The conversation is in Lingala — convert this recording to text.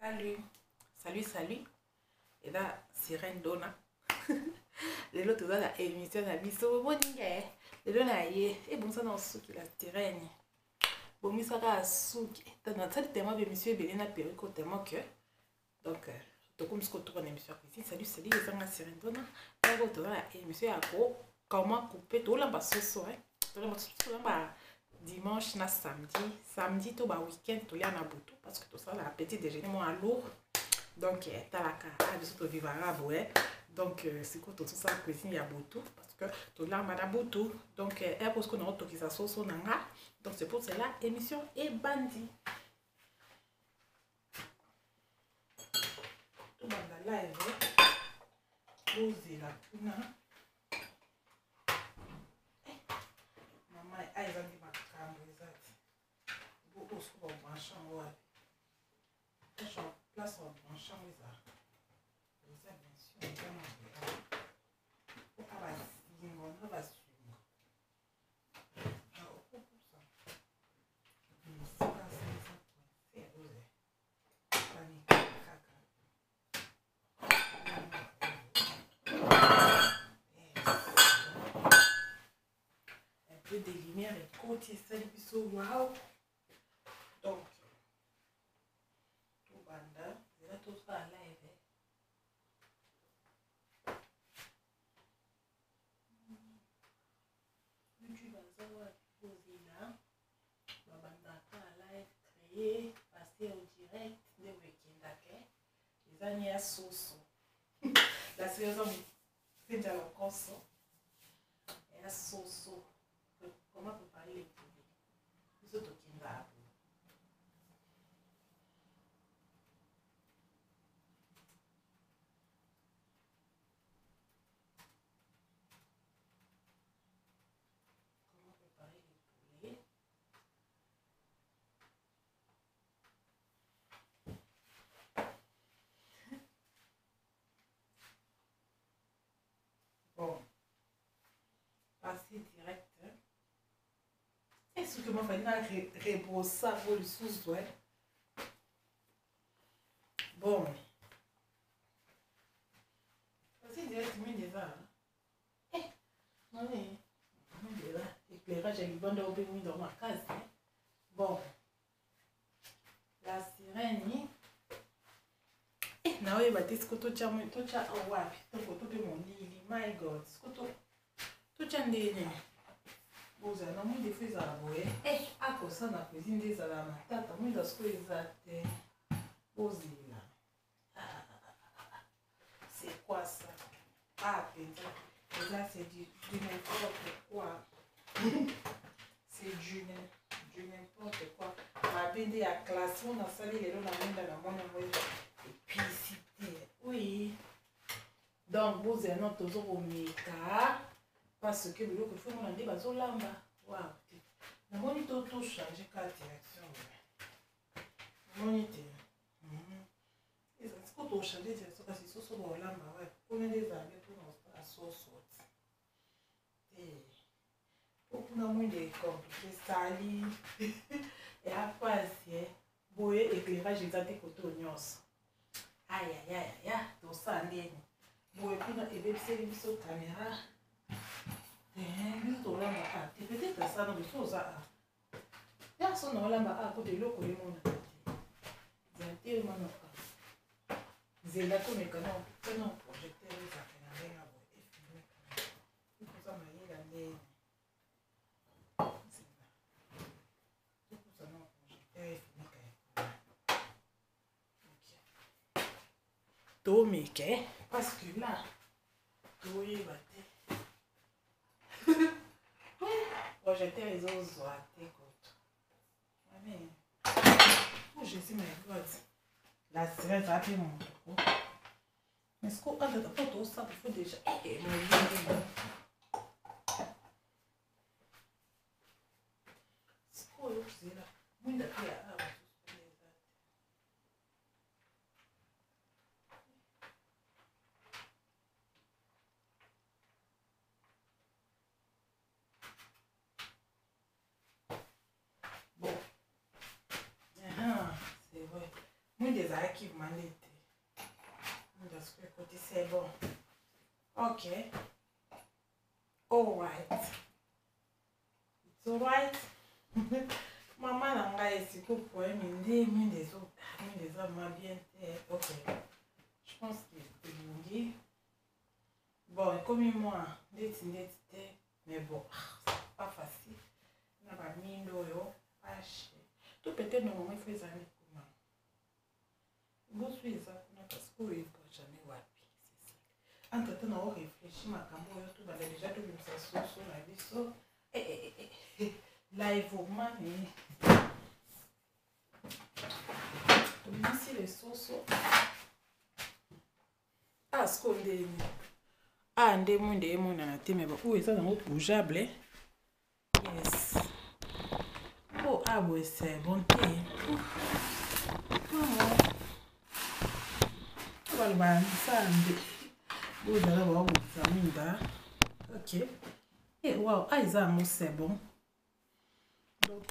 Salut, salut, salut. Et là, Sirène Donna. Les autres, la émission de biso. Bon, les deux, et bon, ça, dans ce qui la sirène. Bon, mais ça va souki. Dans cette thème, monsieur Belena Perico, tellement que. Donc, comme ce qu'on trouve en émission ici. Salut, salut, les gens, Sirène Donna. Là, vous avez la émission à gros. Comment couper tout là-bas ce soir. Tout là-bas. Dimanche na samedi tout bas week-end tout là na boutou parce que tout ça la petit déjeuner moi lourd donc t'as la cara de tout vivara ouais donc c'est quoi tout ça cuisine ya boutou parce que tout là na boutou donc est parce qu'on a auto qui ça sauce nanga donc c'est pour cela émission et bandi tout banda live poser la puna maman elle va dire au branchant, ouais. Je suis en place au branchant, les arts. Les arts, bien sûr, on va suivre. Alors, pour ça, c'est pas ça, c'est panique, un peu de lumière et côté, ça, et puis, waouh. Donc, tout banda, là tout ça à live. YouTube va savoir poser là. Banda à live, créer, passer au direct, des week-ends d'accord. Les années à sauce. La saison, c'est déjà le corps. Et à sauce. Comment préparer les produits? Nous autres qui là. Bon, passer direct. Est-ce que moi, je vais rebrosser pour le sous, ouais. Bon. Passer direct, mais déjà. Eh, non, mais. Déjà, éclairage, il va dans ma case. Bon. La sirène. Eh, now you bati skoto chamu tocha awapi tokoto pe monili my god skoto tocha ndene boza na mu de feza boye ako sana cuisine des ala matata mu da sko ezate bozila c'est quoi ça là c'est du n'importe quoi c'est du n'importe quoi ma bende à classe on a salé les na menda na mona oui. Donc, vous avez notre toujours parce que le faut mon andi bazo lamba. Waouh. Na moniteur tout changer quatre direction. Moniteur. Et ça c'est quoi changer direction parce que c'est sur lamba ouais. On est des amis pour nous à sauce. Et pour nous moins de compliqué sali et après c'est boyer éclairage exact côté nyos. Aïe aïe aïe aïe, tout ça n'est bon. Et puis, il y a une caméra. Peut-être ça dans le sous. Personne n'a pas côté de l'eau. Il y a tellement de cas. C'est là qu'on est non projecteur. Il faut ça manier la laine. Tomike parce que là tout est battu projeter les autres à tes côtes mais je sais my god la sirène va appeler mon tour mais ce qu'on a de pas tout ça il faut déjà ce qu'on est là moi d'après Moi, des archives manettes. Dans ce côté, c'est bon. Ok. Alright. It's alright. Maman n'a pas essayé pour des autres m'a bien fait. Ok. Je pense que c'est bon. Bon, comme moi, mais bon, c'est pas facile. On n'a pas mis l'eau, pas cher. Tout peut-être normalement il faut les années pour moi. Bon, je suis ça, parce que il peut jamais voir. Entre temps, on réfléchit, ma caméra, tout va déjà tout ça sur la vie, so. Live au mani. Ici les sauces. Ah, ce qu'on dit. Ah, on dit mon anaté, mais bon, où est ça dans le bougeable? Yes. Oh, ah, ouais, c'est bon. Voilà, ça, vous allez voir où ça m'aide. Ok. Et wow, ah, c'est bon. Donc,